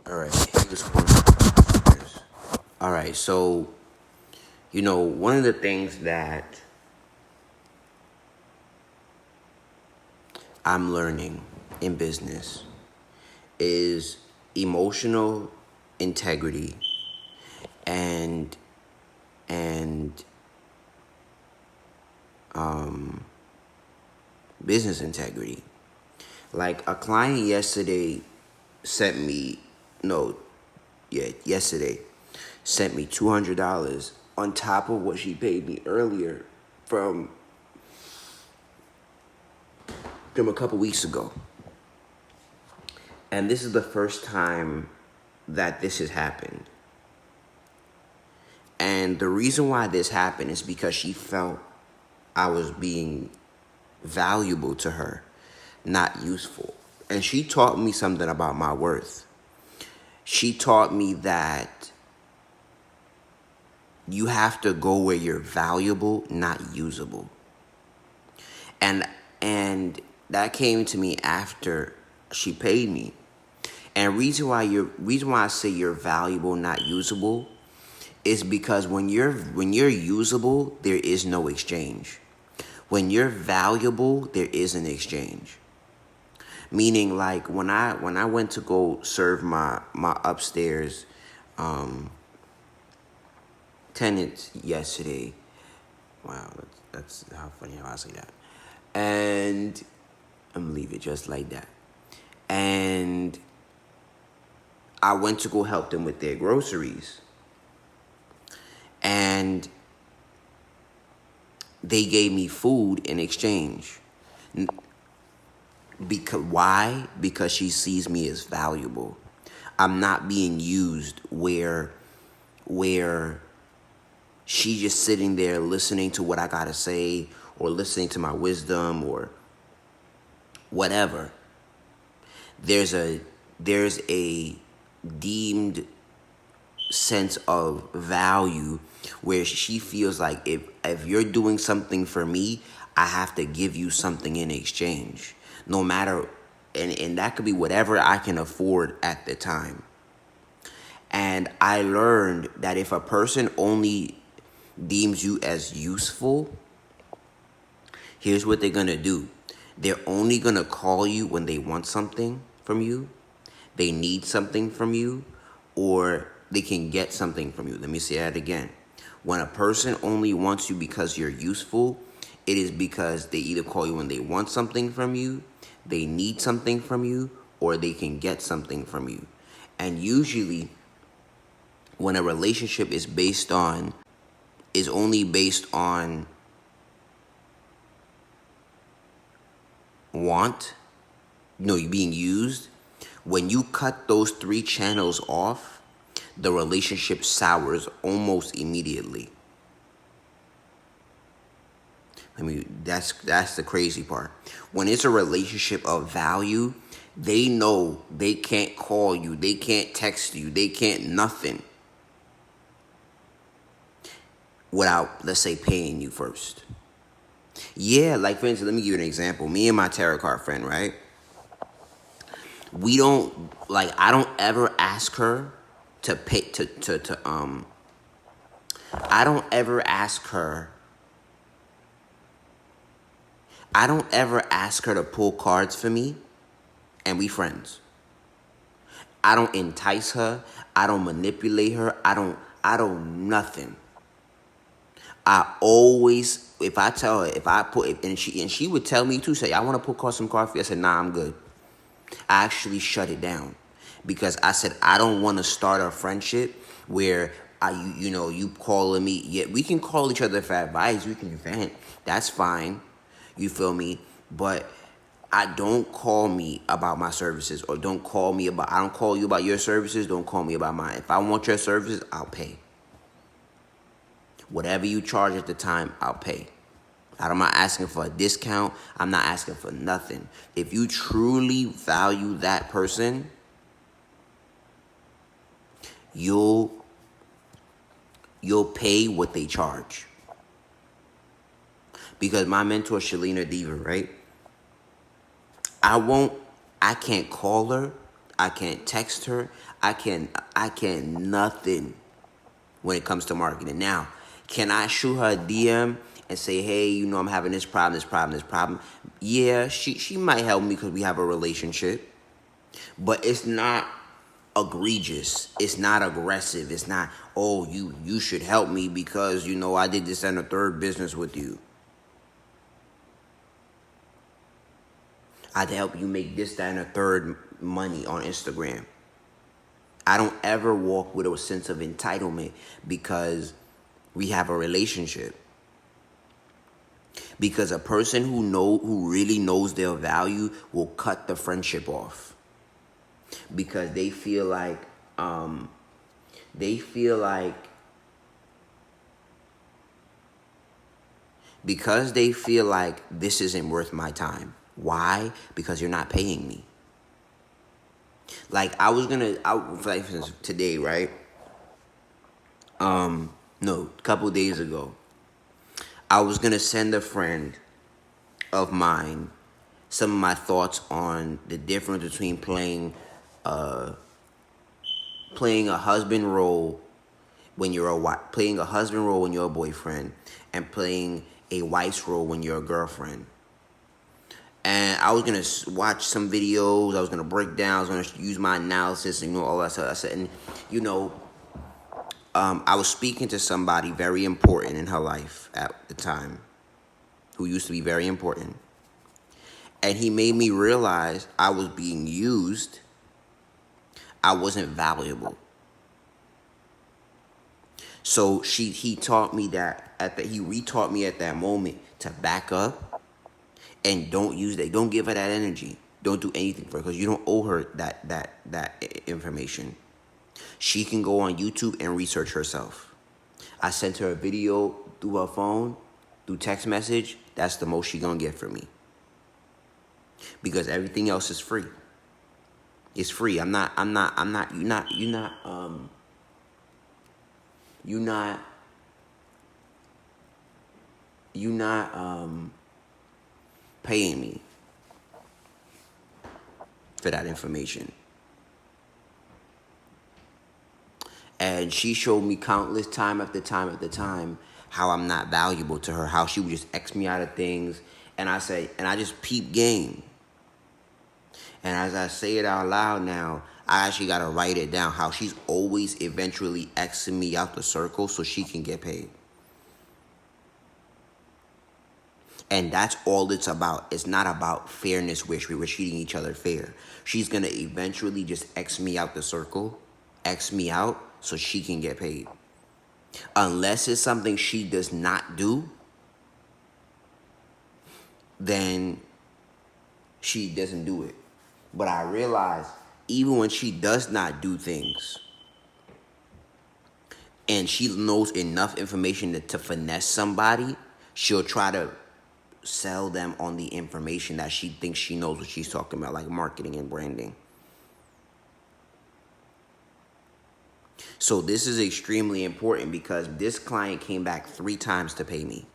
All right, here's one. All right, so one of the things that I'm learning in business is emotional integrity and and business integrity. Like a client yesterday sent me no, yeah, yesterday sent me $200 on top of what she paid me earlier from a couple weeks ago. And this is the first time that this has happened. And the reason why this happened is because she felt I was being valuable to her, not useful. And she taught me something about my worth. She taught me that you have to go where you're valuable, not usable. And that came to me after she paid me. And reason why I say you're valuable, not usable, is because when you're usable, there is no exchange. When you're valuable, there is an exchange. Meaning, like when I went to go serve my upstairs tenants yesterday. Wow, that's how funny how I say that. And I'm gonna leave it just like that. And I went to go help them with their groceries. And they gave me food in exchange. Because why? Because she sees me as valuable. I'm not being used where she's just sitting there listening to what I gotta say or listening to my wisdom or whatever. There's a deemed sense of value where she feels like if you're doing something for me, I have to give you something in exchange. No matter and that could be whatever I can afford at the time. And I learned that if a person only deems you as useful, here's what they're gonna do. They're only gonna call you when they want something from you, they need something from you, or they can get something from you. Let me say that again. When a person only wants you because you're useful, it is because they either call you when they want something from you, they need something from you, or they can get something from you. And usually, when a relationship is only based on want, you being used, when you cut those three channels off, the relationship sours almost immediately. That's the crazy part. When it's a relationship of value, they know they can't call you, they can't text you, they can't nothing without, let's say, paying you first. Yeah, like for instance, let me give you an example. Me and my tarot card friend, right? We don't I don't ever ask her to pay to I don't ever ask her I don't ever ask her to pull cards for me and we friends. I don't entice her, I don't manipulate her, I don't nothing. I always, if I tell her, if I put, and she would tell me too, say, I want to put some coffee. I said, nah, I'm good. I actually shut it down because I said, I don't want to start a friendship where you calling me. Yeah, we can call each other for advice. We can vent. That's fine. You feel me? But I don't call me about my services or I don't call you about your services. Don't call me about mine. If I want your services, I'll pay. Whatever you charge at the time, I'll pay. I'm not asking for a discount. I'm not asking for nothing. If you truly value that person, you'll pay what they charge. Because my mentor, Shalina Diva, right? I can't call her I can't text her. I can't nothing when it comes to marketing. Now, can I shoot her a DM and say, hey, I'm having this problem, this problem, this problem? Yeah, she might help me because we have a relationship. But it's not egregious. It's not aggressive. It's not, oh, you should help me because, I did this and a third business with you. I'd help you make this, that, and a third money on Instagram. I don't ever walk with a sense of entitlement because we have a relationship. Because a person who really knows their value will cut the friendship off. Because they feel like this isn't worth my time. Why? Because you're not paying me. Like for instance, today, right? No, a couple days ago, I was gonna send a friend of mine some of my thoughts on the difference between playing a husband role when you're a boyfriend, and playing a wife's role when you're a girlfriend. And I was going to watch some videos. I was going to break down. I was going to use my analysis and all that stuff. I said, and I was speaking to somebody very important in her life at the time, who used to be very important. And he made me realize I was being used. I wasn't valuable. So he taught me that he retaught me at that moment to back up and don't give her that energy. Don't do anything for her because you don't owe her that information. She can go on YouTube and research herself. I sent her a video through her phone, through text message. That's the most she gonna get from me. Because everything else is free. It's free. You're not paying me for that information. And she showed me countless time after time how I'm not valuable to her, how she would just X me out of things. And I just peep game. And as I say it out loud now, I actually got to write it down, how she's always eventually Xing me out the circle so she can get paid. And that's all it's about. It's not about fairness where we're treating each other fair. She's going to eventually just X me out the circle, X me out so she can get paid. Unless it's something she does not do, then she doesn't do it. But I realize even when she does not do things and she knows enough information to finesse somebody, she'll try to sell them on the information that she thinks she knows what she's talking about, like marketing and branding. So this is extremely important because this client came back 3 times to pay me.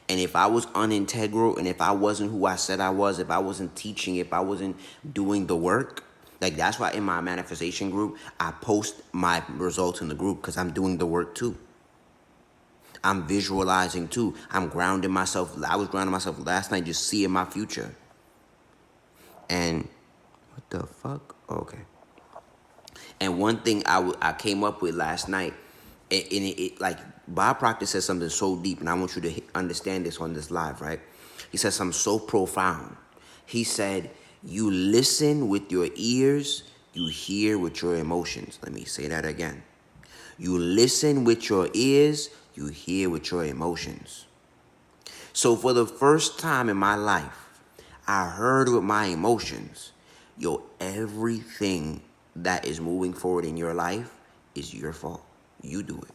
And if I was unintegral and if I wasn't who I said I was, if I wasn't teaching, if I wasn't doing the work, like that's why in my manifestation group, I post my results in the group because I'm doing the work too. I'm visualizing too. I'm grounding myself. I was grounding myself last night just seeing my future. And what the fuck? Okay. And one thing I came up with last night, and it like Bob Proctor said something so deep, and I want you to understand this on this live, right? He said something so profound. He said, you listen with your ears, you hear with your emotions. Let me say that again. You listen with your ears, you hear with your emotions. So for the first time in my life, I heard with my emotions, everything that is moving forward in your life is your fault. You do it.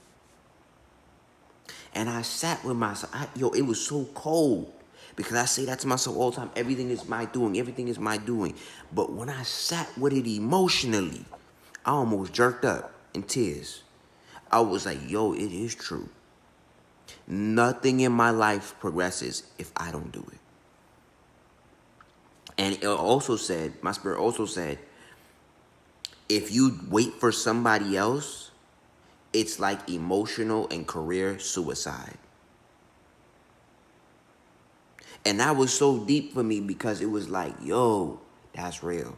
And I sat with myself. It was so cold because I say that to myself all the time. Everything is my doing. Everything is my doing. But when I sat with it emotionally, I almost jerked up in tears. I was like, it is true. Nothing in my life progresses if I don't do it. And it also said, my spirit also said, if you wait for somebody else, it's like emotional and career suicide. And that was so deep for me because it was like, yo, that's real.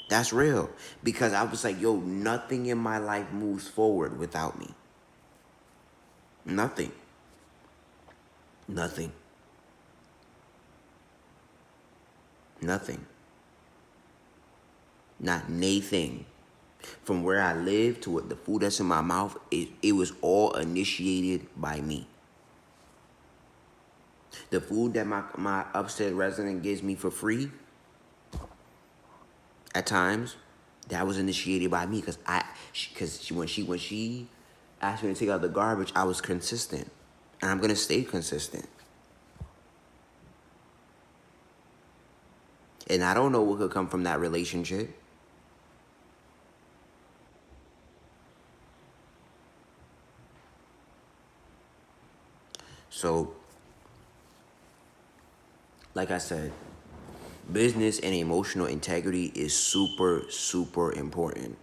That's real. Because I was like, yo, nothing in my life moves forward without me. Nothing. Nothing. Nothing. Not nothing. From where I live to what the food that's in my mouth, it was all initiated by me. The food that my upstairs resident gives me for free, at times, that was initiated by me because when she asked me to take out the garbage, I was consistent, and I'm gonna stay consistent. And I don't know what could come from that relationship. So, like I said, business and emotional integrity is super, super important.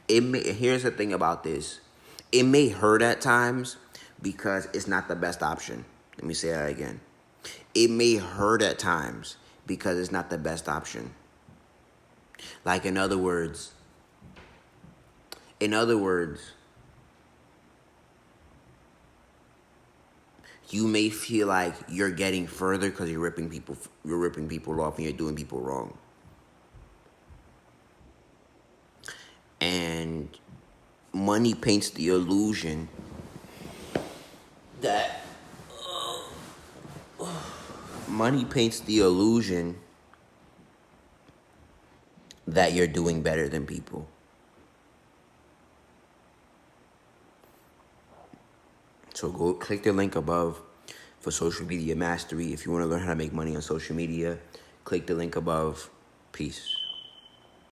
Here's the thing about this. It may hurt at times because it's not the best option. Let me say that again. It may hurt at times because it's not the best option. Like in other words, you may feel like you're getting further because you're ripping people off and you're doing people wrong. And money paints the illusion that money paints the illusion that you're doing better than people. So go click the link above for social media mastery. If you want to learn how to make money on social media, click the link above. Peace.